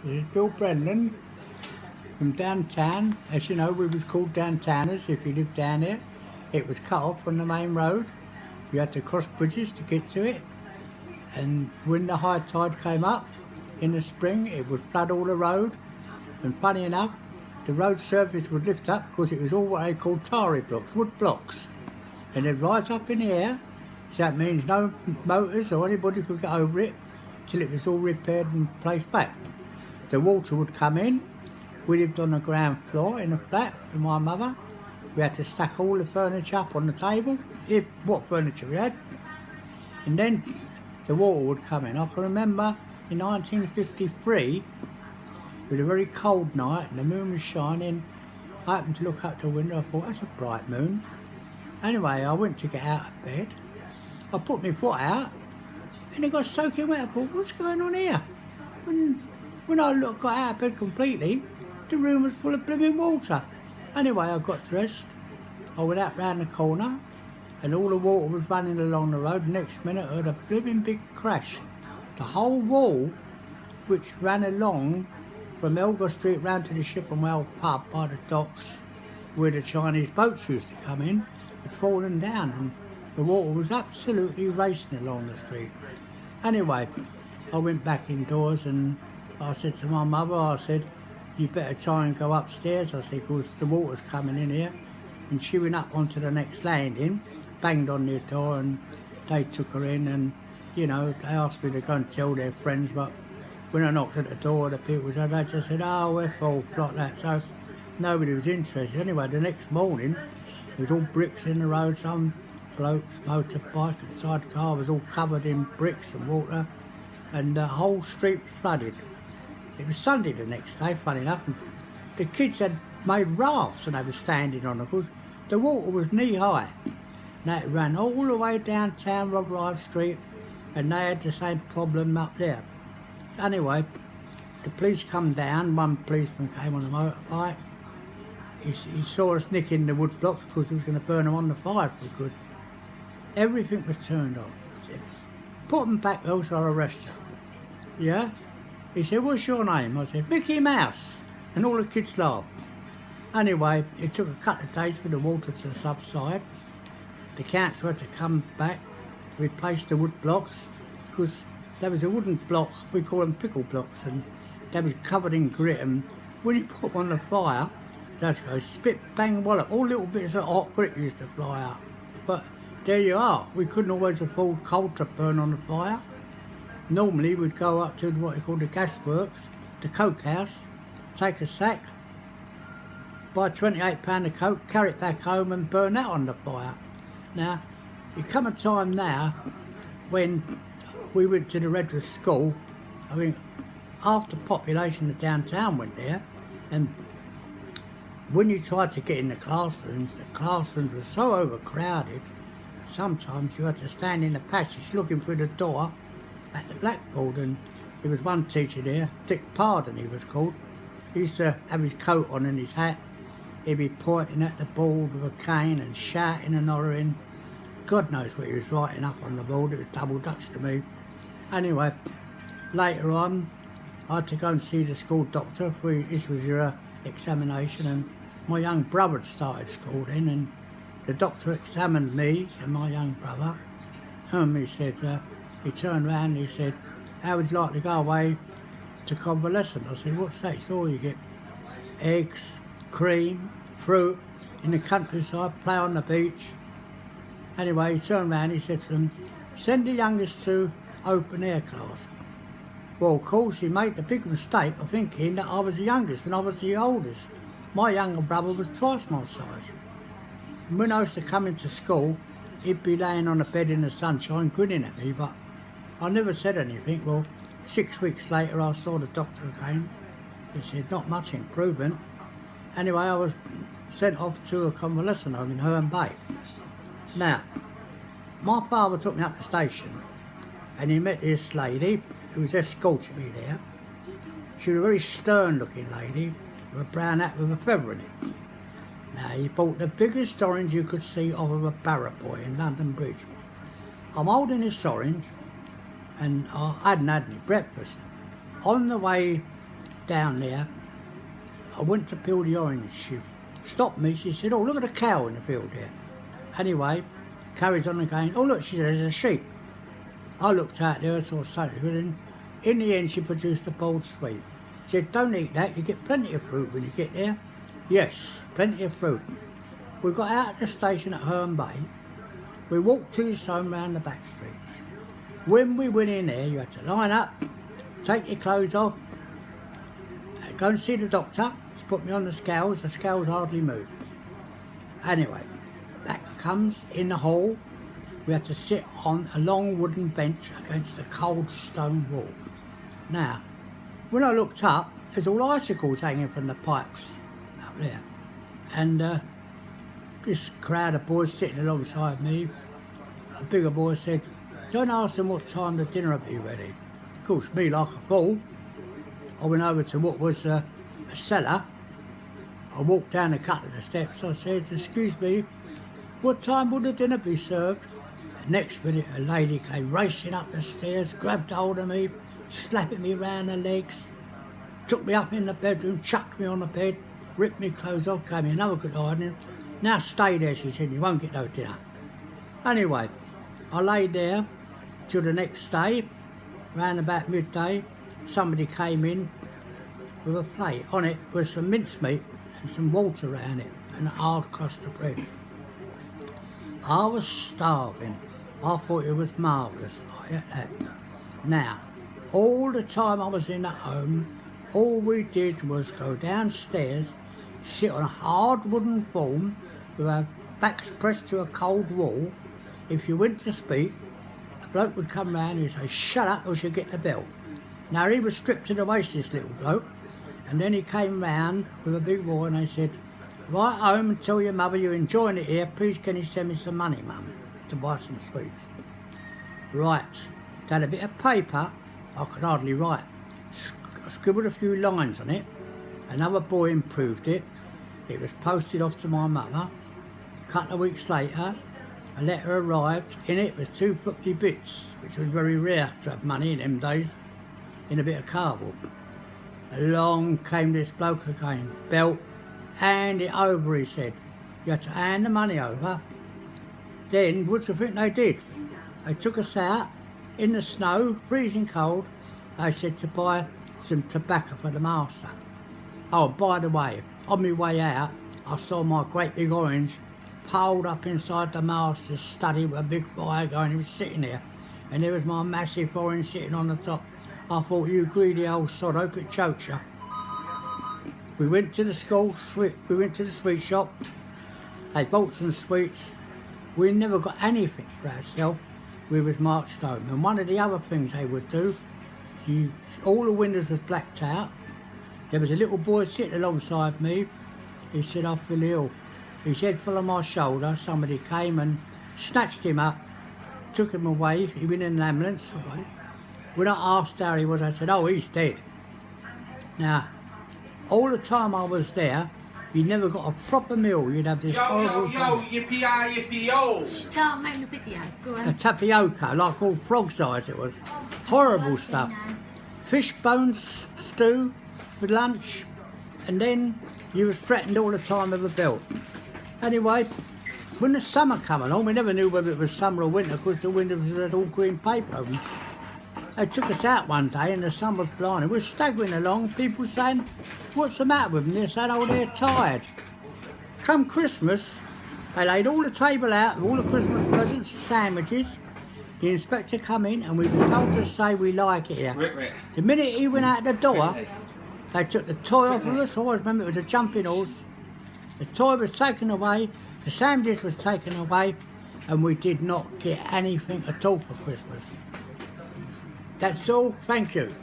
This is Bill Brenland from downtown. As you know, we was called downtowners if you lived down here. It was cut off from the main road. You had to cross bridges to get to it. And when the high tide came up in the spring, it would flood all the road. And funny enough, the road surface would lift up because it was all what they called tarry blocks, wood blocks. And they'd rise up in the air, so that means no motors or anybody could get over it till it was all repaired and placed back. The water would come in. We lived on the ground floor in a flat with my mother. We had to stack all the furniture up on the table, what furniture we had. And then the water would come in. I can remember in 1953, it was a very cold night and the moon was shining. I happened to look out the window. I thought, that's a bright moon. Anyway, I went to get out of bed. I put my foot out and it got soaking wet. I thought, what's going on here? When I got out of bed completely, the room was full of blooming water. Anyway, I got dressed. I went out round the corner and all the water was running along the road. The next minute I heard a blooming big crash. The whole wall, which ran along from Elgar Street round to the Ship and Well pub by the docks, where the Chinese boats used to come in, had fallen down and the water was absolutely racing along the street. Anyway, I went back indoors and I said to my mother, I said, you better try and go upstairs, I said, because the water's coming in here. And she went up onto the next landing, banged on their door and they took her in and, you know, they asked me to go and tell their friends, but when I knocked at the door, the people was there, they just said, oh, we're full, like that. So nobody was interested. Anyway, the next morning, there was all bricks in the road, some bloke's motorbike and sidecar was all covered in bricks and water, and the whole street was flooded. It was Sunday the next day, funny enough, and the kids had made rafts and they were standing on them because the water was knee high. Now it ran all the way downtown Rob Rive Street and they had the same problem up there. Anyway, the police come down, one policeman came on a motorbike. He saw us nicking the wood blocks because he was going to burn them on the fire if we could. Everything was turned off. He said, put them back else I'll arrest you. Yeah? He said, what's your name? I said, Mickey Mouse. And all the kids laughed. Anyway, it took a couple of days for the water to subside. The council had to come back, replace the wood blocks, because there was a wooden block, we call them pickle blocks, and they was covered in grit, and when you put them on the fire, they'd go spit, bang, wallop, all little bits of hot grit used to fly out. But there you are, we couldn't always afford coal to burn on the fire. Normally we'd go up to what they call the gas works, the coke house, take a sack, buy £28 of coke, carry it back home and burn that on the fire. Now, there come a time now when we went to the Redwood School, I mean, half the population of downtown went there, and when you tried to get in the classrooms were so overcrowded, sometimes you had to stand in the passage looking through the door at the blackboard, and there was one teacher there, Dick Pardon he was called. He used to have his coat on and his hat. He'd be pointing at the board with a cane and shouting and hollering. God knows what he was writing up on the board, it was double Dutch to me. Anyway, later on, I had to go and see the school doctor. This was your examination, and my young brother had started school then, and the doctor examined me and my young brother. He said, he turned around and he said, how would you like to go away to convalescent? I said, what's that? He said, oh, you get eggs, cream, fruit, in the countryside, play on the beach. Anyway, he turned around and he said to them, send the youngest to open air class. Well, of course, he made the big mistake of thinking that I was the youngest when I was the oldest. My younger brother was twice my size. And when I used to come into school, he'd be laying on a bed in the sunshine grinning at me, but I never said anything. Well, 6 weeks later I saw the doctor again. He said, not much improvement. Anyway, I was sent off to a convalescent home in Herne Bay. Now, my father took me up the station and he met this lady who was escorting me there. She was a very stern looking lady with a brown hat with a feather in it. Now, he bought the biggest orange you could see off of a barra boy in London Bridge. I'm holding this orange and I hadn't had any breakfast. On the way down there. I went to peel the orange. She stopped me. She said, "Oh, look at a cow in the field there." Anyway, carries on again. "Oh, look," she said, "there's a sheep." I looked out there, saw something, and in the end she produced a boiled sweet. She said, "Don't eat that, you get plenty of fruit when you get there." Yes, plenty of fruit. We got out at the station at Herne Bay. We walked to his home round the back streets. When we went in there, you had to line up, take your clothes off, go and see the doctor. He put me on the scales hardly moved. Anyway, back comes in the hall. We had to sit on a long wooden bench against the cold stone wall. Now, when I looked up, there's all icicles hanging from the pipes up there. And this crowd of boys sitting alongside me, a bigger boy said, "Don't ask them what time the dinner will be ready." Of course, me like a fool, I went over to what was a cellar. I walked down a couple of the steps. I said, "Excuse me, what time will the dinner be served?" And next minute a lady came racing up the stairs, grabbed hold of me, slapping me round the legs, took me up in the bedroom, chucked me on the bed, ripped me clothes off, gave me another good ironing. "Now stay there," she said, "you won't get no dinner." Anyway, I lay there till the next day, round about midday. Somebody came in with a plate. On it was some mincemeat and some water around it and a hard crust of bread. I was starving. I thought it was marvellous. I ate that. Now, all the time I was in that home, all we did was go downstairs, sit on a hard wooden form with our backs pressed to a cold wall. If you went to speak, a bloke would come round and he'd say, "Shut up or she'll get the bell." Now, he was stripped to the waist, this little bloke, and then he came round with a big boy and they said, "Write home and tell your mother you're enjoying it here. Please can you send me some money, mum, to buy some sweets." Right, they had a bit of paper. I could hardly write. I scribbled a few lines on it. Another boy improved it. It was posted off to my mother. A couple of weeks later, a letter arrived. In it was 2 50 bits, which was very rare to have money in them days, in a bit of cardboard. Along came this bloke again. "Belt, hand it over," he said. "You had to hand the money over." Then, what do you think they did? They took us out in the snow, freezing cold. They said to buy some tobacco for the master. Oh, by the way, on my way out, I saw my great big orange piled up inside the master's study with a big fire going. He was sitting there, and there was my massive orange sitting on the top. I thought, "You greedy old sod, hope it chokes you." We went to the sweet shop. They bought some sweets. We never got anything for ourselves. We was marched home. And one of the other things they would do, all the windows was blacked out. There was a little boy sitting alongside me. He said, "I feel ill." His head fell on my shoulder. Somebody came and snatched him up, took him away. He went in an ambulance away. When I asked how he was, I said, "Oh, he's dead." Now, all the time I was there, you never got a proper meal. You'd have this horrible... Yippee-yi-yippee-yo! Start making a video. Go a on. tapioca, like all frog's eyes it was. Horrible stuff. Fish bones stew for lunch, and then you were threatened all the time with a belt. Anyway, when the summer came along, we never knew whether it was summer or winter because the windows had all green paper over them. They took us out one day and the sun was blinding. We were staggering along, people saying, "What's the matter with them?" They're saying, "Oh, they're tired." Come Christmas, they laid all the table out with all the Christmas presents and sandwiches. The inspector come in and we were told to say we like it here. Rick. The minute he went out the door, they took the toy off of us. I always remember it was a jumping horse. The toy was taken away, the sandwiches was taken away, and we did not get anything at all for Christmas. That's all. Thank you.